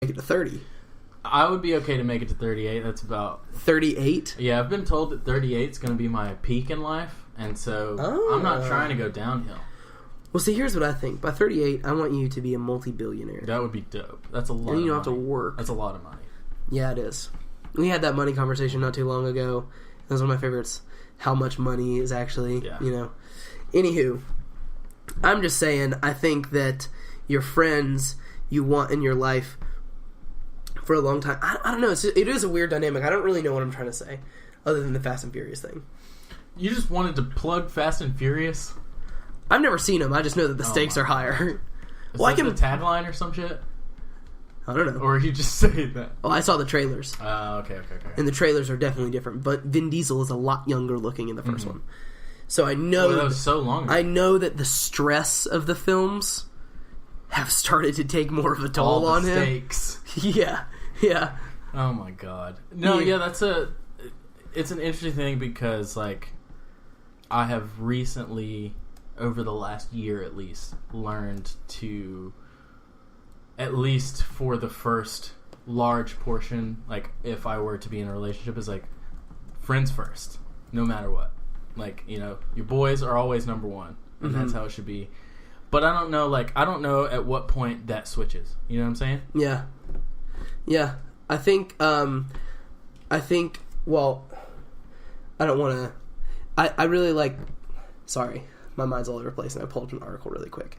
Make it to 30. I would be okay to make it to 38. That's about 38. Yeah, I've been told that 38 is going to be my peak in life, and so I'm not trying to go downhill. Well, see, here's what I think. By 38, I want you to be a multi-billionaire. That would be dope. That's a lot. And you don't have to work. That's a lot of money. Yeah, it is. We had that money conversation not too long ago. That was one of my favorites. How much money is actually, Anywho, I'm just saying, I think that your friends you want in your life for a long time. I don't know. It is a weird dynamic. I don't really know what I'm trying to say, other than the Fast and Furious thing. You just wanted to plug Fast and Furious? I've never seen them. I just know that the stakes are higher. Is that the tagline or some shit? I don't know. Or you just say that? Oh, I saw the trailers. Okay. And the trailers are definitely different. But Vin Diesel is a lot younger looking in the first one. So I know... that was so long ago. I know that the stress of the films have started to take more of a toll on him. Stakes. Yeah. Oh my god. No, it's an interesting thing because, like, I have recently, over the last year at least, learned to, at least for the first large portion, like, if I were to be in a relationship, is like, friends first, no matter what. Like, your boys are always number one, and that's how it should be. But I don't know at what point that switches. You know what I'm saying? Yeah. I think, well, I don't want to, I really like, sorry, my mind's all over the place, and I pulled up an article really quick.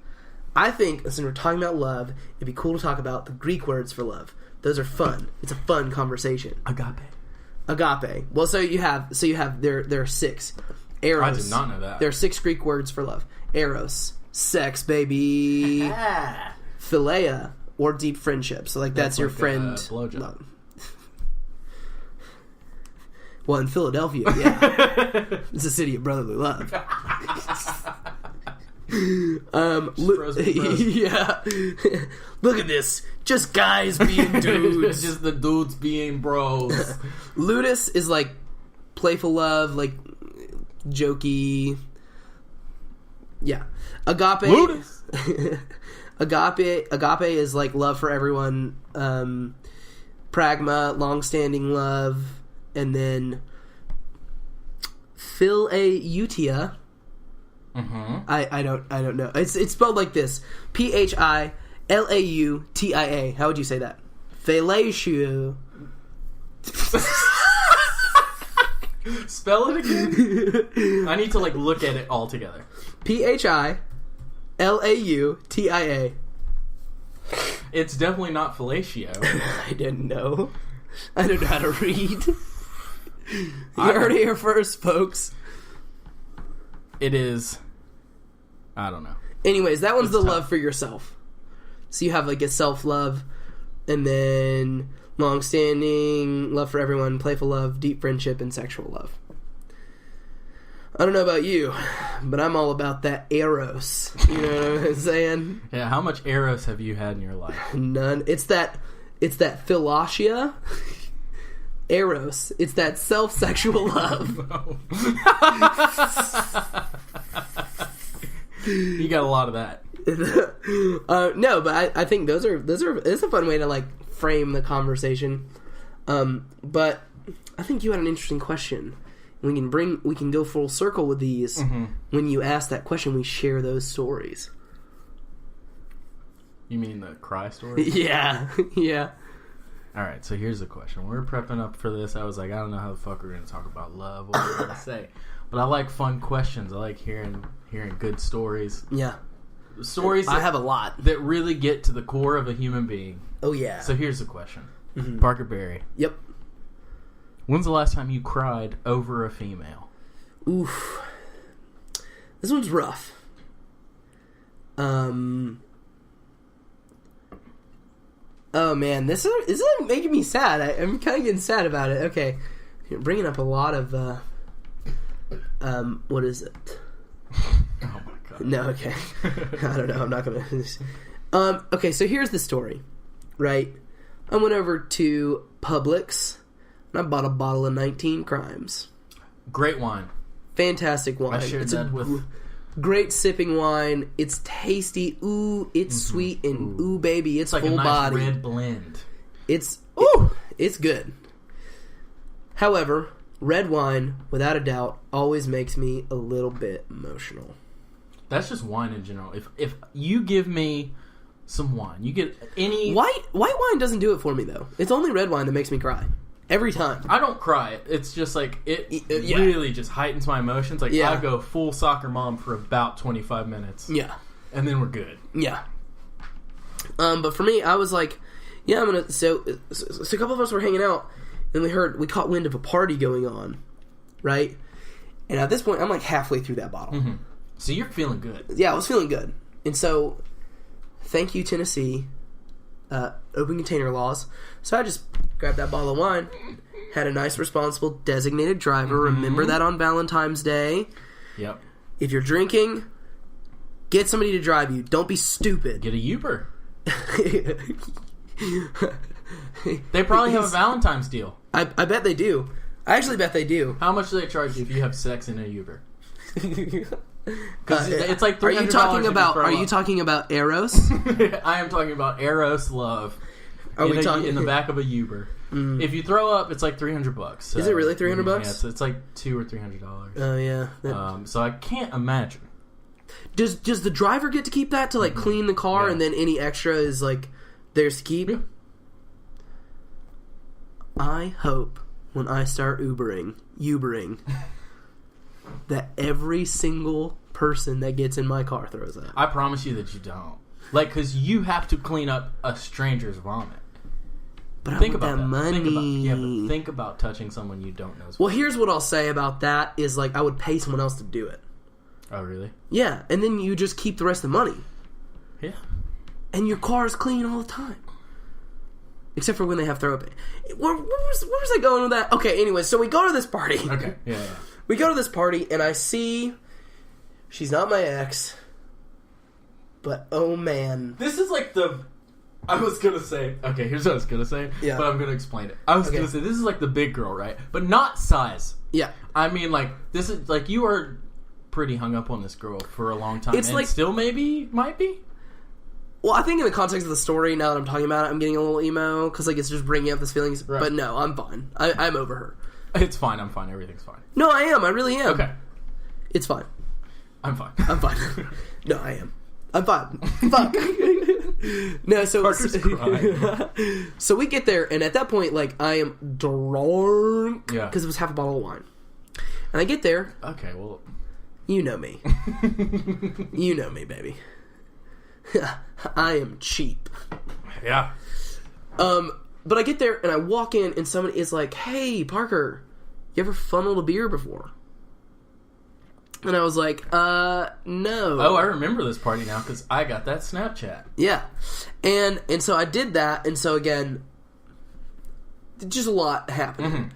I think, since we're talking about love, it'd be cool to talk about the Greek words for love. Those are fun. It's a fun conversation. Agape. Well, so you have there are 6. Eros. I did not know that. There are 6 Greek words for love. Eros, sex, baby. Philia, or deep friendship. So, like, that's your friend. Blowjob. Well, in Philadelphia, yeah. It's a city of brotherly love. Yeah. Look at this. Just guys being dudes. Just the dudes being bros. Ludus is like playful love, like jokey. Yeah. Agape. Ludus. Agape is like love for everyone. Pragma, long-standing love, and then Philautia. I don't know. It's spelled like this: Philautia. How would you say that? Philautia. Spell it again. I need to look at it all together. Philautia. It's definitely not fellatio. I didn't know. I don't know how to read. You heard it here first, folks. It is. I don't know. Anyways, that one's the love for yourself. So you have a self-love, and then long-standing love for everyone, playful love, deep friendship, and sexual love. I don't know about you, but I'm all about that eros. You know what I'm saying? Yeah, how much eros have you had in your life? None. It's that philotia. Eros. It's that self-sexual love. You got a lot of that. No, but I think those are it's a fun way to frame the conversation. But I think you had an interesting question. We can go full circle with these. When you ask that question, we share those stories. You mean the cry story? Yeah. Alright, so here's the question. When we were prepping up for this, I was like, I don't know how the fuck we're going to talk about love, what we're going to say. But I like fun questions. I like hearing good stories. Yeah. Stories I have a lot. That really get to the core of a human being. Oh, yeah. So here's the question. Parker Berry. Yep. When's the last time you cried over a female? Oof. This one's rough. Oh, man. This is making me sad. I'm kind of getting sad about it. Okay. You're bringing up a lot of, what is it? Oh, my God. No, okay. I don't know. I'm not going to... Okay, so here's the story, right? I went over to Publix, and I bought a bottle of 19 Crimes. Great wine. Fantastic wine. I shared that with... Great sipping wine. It's tasty. Ooh, it's sweet. And ooh, baby, it's full like a nice body. red blend. It's good. However, red wine, without a doubt, always makes me a little bit emotional. That's just wine in general. If you give me some wine, you get any... White wine doesn't do it for me, though. It's only red wine that makes me cry. Every time. I don't cry. It's just like, it really just heightens my emotions. Like, I go full soccer mom for about 25 minutes. Yeah. And then we're good. Yeah. But for me, I was like, yeah, I'm gonna... So a couple of us were hanging out, and we caught wind of a party going on, right? And at this point, I'm like halfway through that bottle. Mm-hmm. So you're feeling good. Yeah, I was feeling good. And so, thank you, Tennessee, open container laws. So I just grabbed that bottle of wine, had a nice, responsible, designated driver. Mm-hmm. Remember that on Valentine's Day. Yep. If you're drinking, get somebody to drive you. Don't be stupid. Get a Uber. They probably have a Valentine's deal. I bet they do. I actually bet they do. How much do they charge you if you have sex in a Uber? Because it's like $300. Are you talking about Eros? I am talking about Eros love. In the back of a Uber? Mm. If you throw up, it's like $300. So, is it really $300? Yeah, so it's like $200 or $300. Oh yeah. So I can't imagine. Does the driver get to keep that to like clean the car, and then any extra is like theirs to keep? Yeah. I hope when I start Ubering, that every single person that gets in my car throws up. I promise you that you don't. Like, because you have to clean up a stranger's vomit. But think about that money. But think about touching someone you don't know. Well, here's what I'll say about that is, like, I would pay someone else to do it. Oh, really? Yeah, and then you just keep the rest of the money. Yeah. And your car is clean all the time. Except for when they have throw up. Where was I going with that? Okay, anyway, so we go to this party. Okay, yeah. We go to this party, and I see... She's not my ex. But, oh, man. This is like the... I was going to say... Okay, here's what I was going to say. Yeah. But I'm going to explain it. I was going to say, this is like the big girl, right? But not size. Yeah. I mean, like, this is... Like, you are pretty hung up on this girl for a long time. It's and like... still maybe... Might be? Well, I think in the context of the story, now that I'm talking about it, I'm getting a little emo, because, like, it's just bringing up this feelings. Right. But no, I'm fine. I'm over her. It's fine. I'm fine. Everything's fine. No, I am. I really am. Okay. It's fine. I'm fine. I'm fine. No, I am. I'm fine. Fuck. No, so so we get there, and at that point, like, I am drunk. Yeah. Because it was half a bottle of wine. And I get there. Okay, well. You know me. You know me, baby. I am cheap. Yeah. But I get there, and I walk in, and somebody is like, "Hey, Parker, you ever funneled a beer before?" And I was like, no. Oh, I remember this party now, because I got that Snapchat. Yeah. And so I did that, and so again, just a lot happened. Mm-hmm.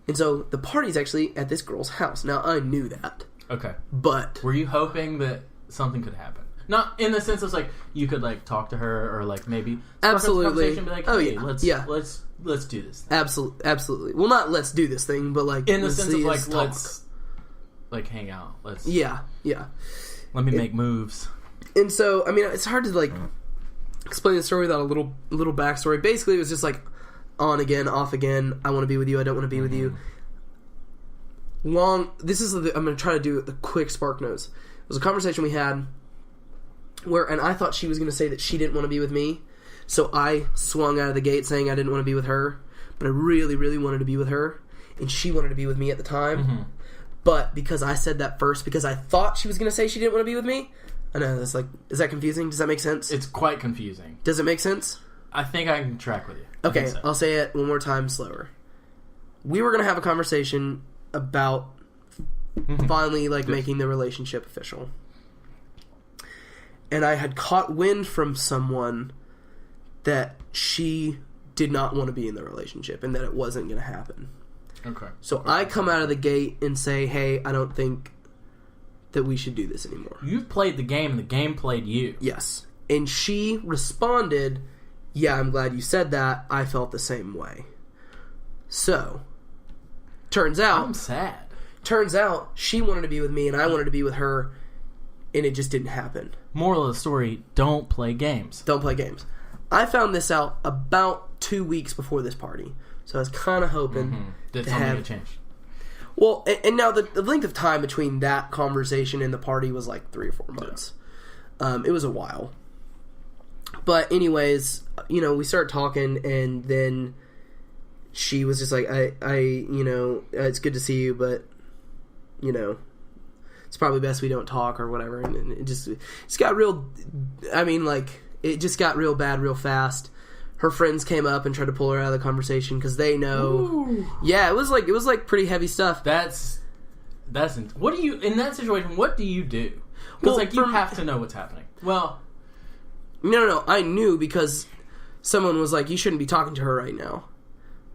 And so the party's actually at this girl's house. Now, I knew that. Okay. But... Were you hoping that something could happen? Not in the sense of, like, you could, like, talk to her, or, like, maybe... Absolutely. And be like, hey, let's do this thing. Absolutely. Well, not let's do this thing, but, like... In the sense of, like, let's... Like, hang out. Let's... Yeah. Let me make moves. And so, I mean, it's hard to, like, explain the story without a little backstory. Basically, it was just, like, on again, off again. I want to be with you. I don't want to be with you. I'm going to try to do the quick spark notes. It was a conversation we had and I thought she was going to say that she didn't want to be with me. So I swung out of the gate saying I didn't want to be with her. But I really, really wanted to be with her. And she wanted to be with me at the time. Mm-hmm. But because I said that first, because I thought she was going to say she didn't want to be with me, I know, that's like, is that confusing? Does that make sense? It's quite confusing. Does it make sense? I think I can track with you. Okay, so. I'll say it one more time slower. We were going to have a conversation about finally, like, making the relationship official. And I had caught wind from someone that she did not want to be in the relationship and that it wasn't going to happen. Okay. So I come out of the gate and say, hey, I don't think that we should do this anymore. You've played the game and the game played you. Yes. And she responded, yeah, I'm glad you said that. I felt the same way. So, turns out... I'm sad. Turns out she wanted to be with me and I wanted to be with her, and it just didn't happen. Moral of the story, don't play games. Don't play games. I found this out about 2 weeks before this party, so I was kind of hoping that something had changed. Well, and now the length of time between that conversation and the party was like 3 or 4 months. Yeah. It was a while. But anyways, we started talking, and then she was just like, it's good to see you, but, it's probably best we don't talk or whatever. And it just got real, it just got real bad real fast. Her friends came up and tried to pull her out of the conversation because they know. Ooh. Yeah, it was like pretty heavy stuff. What do you, in that situation, what do you do? Because, you have to know what's happening. Well... No. I knew because someone was like, you shouldn't be talking to her right now.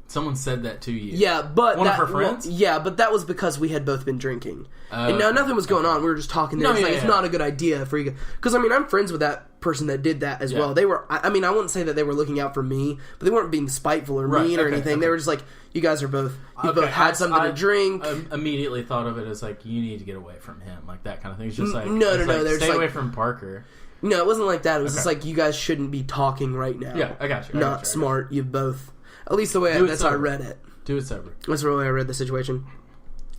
Someone said that to you? Yeah, but... One of her friends? But that was because we had both been drinking. And now nothing was going on. We were just talking there. It's not a good idea for you... Because, I'm friends with that person that did that as well. They were... I wouldn't say that they were looking out for me, but they weren't being spiteful or mean or anything. Okay. They were just like, you guys are both... You both had something to drink. I immediately thought of it as like, you need to get away from him. Like, that kind of thing. It's just like... No. Stay away from Parker. No, it wasn't like that. It was just like, you guys shouldn't be talking right now. Yeah, I got you. Not smart. You both... At least the way that's how I read it. Do it sober. That's the way I read the situation.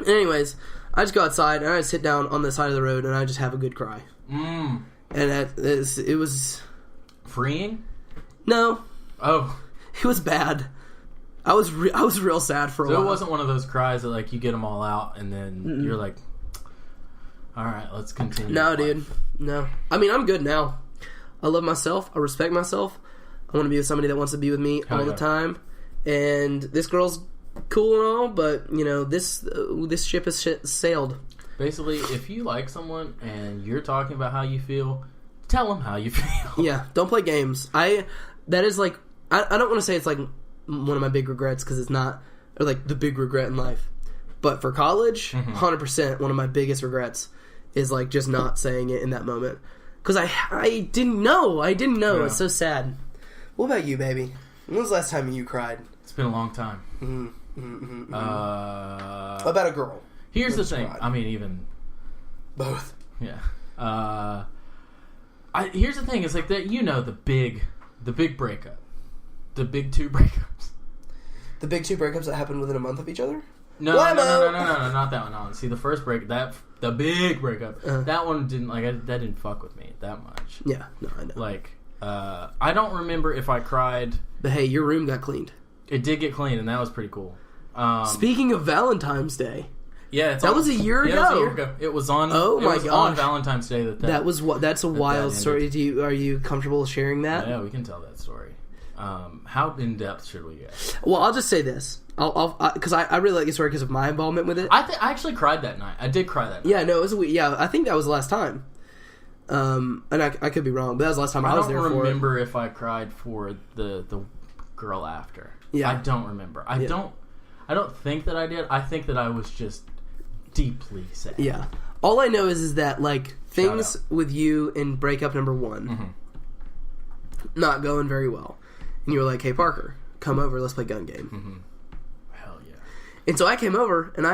Anyways, I just go outside and I sit down on the side of the road and I just have a good cry. And it was... Freeing? No. Oh. It was bad. I was real sad for a while. So it wasn't one of those cries that like you get them all out and then you're like, all right, let's continue. No, dude. No. I'm good now. I love myself. I respect myself. I want to be with somebody that wants to be with me all the time. And this girl's cool and all, but, this ship has sailed. Basically, if you like someone and you're talking about how you feel, tell them how you feel. Yeah, don't play games. I don't want to say it's like one of my big regrets because it's not, or like the big regret in life. But for college, 100% one of my biggest regrets is like just not saying it in that moment. Because I didn't know. Yeah. It's so sad. What about you, baby? When was the last time you cried? It's been a long time. About a girl. Here's the thing. Cried. Even... Both. Yeah. Here's the thing. It's like that. The big breakup. The big 2 breakups. The big 2 breakups that happened within a month of each other? No, not that one. No. See, the first break, the big breakup, that one didn't, that didn't fuck with me that much. Yeah, no, I know. I don't remember if I cried. But hey, your room got cleaned. It did get cleaned, and that was pretty cool. Speaking of Valentine's Day. Yeah, that was a year ago. Yeah, it was a year ago. It was on. Oh my gosh. On Valentine's Day. That's a wild story. Are you comfortable sharing that? Yeah, we can tell that story. How in depth should we get? Well, I'll just say this. Because I really like the story because of my involvement with it. I actually cried that night. I did cry that night. Yeah, no, it was I think that was the last time. And I could be wrong, but that was the last time I was there for it. I don't remember if I cried for the girl after. Yeah. I don't remember. I don't think that I did. I think that I was just deeply sad. Yeah. All I know is that like things with you in breakup number 1 not going very well. And you were like, hey Parker, come over, let's play gun game. Hell yeah. And so I came over and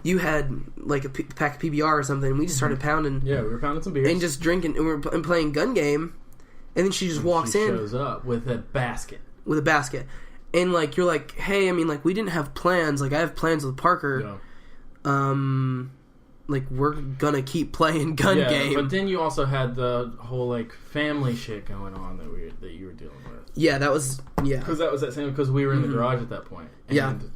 you had like a pack of PBR or something, and we just started pounding. Yeah, we were pounding some beers. And just drinking, and we were playing gun game, and then she just walks in. She shows up with a basket. And like, you're like, hey, we didn't have plans. Like, I have plans with Parker. Yeah. Like, we're gonna keep playing gun game. But then you also had the whole, like, family shit going on that you were dealing with. Yeah, that was, yeah. Because we were in the garage at that point. And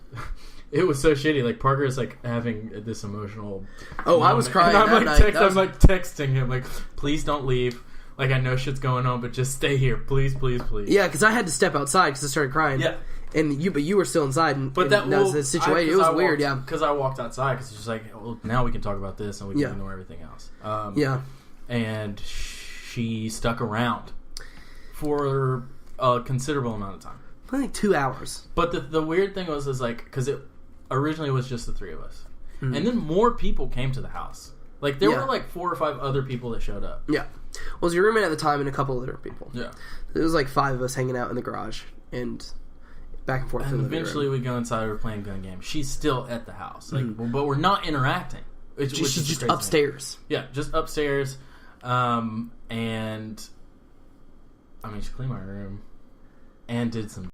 it was so shitty. Like, Parker is, like, having this emotional moment. I was crying and I'm like texting him, like, please don't leave. Like, I know shit's going on, but just stay here. Please, please, please. Yeah, because I had to step outside because I started crying. Yeah. But you were still inside, and that was the situation. It was weird, yeah. Because I walked outside, because it's just like, well, now we can talk about this, and we can ignore everything else. And she stuck around for a considerable amount of time. Like 2 hours. But the weird thing was like, because it originally was just the 3 of us. And then more people came to the house. Like, there were like 4 or 5 other people that showed up. Yeah. Well, it was your roommate at the time and a couple other people. Yeah. It was like 5 of us hanging out in the garage, and back and forth. And eventually we go inside, we're playing gun games. She's still at the house, like, but we're not interacting. She's just upstairs. Yeah, just upstairs. And she cleaned my room. and did some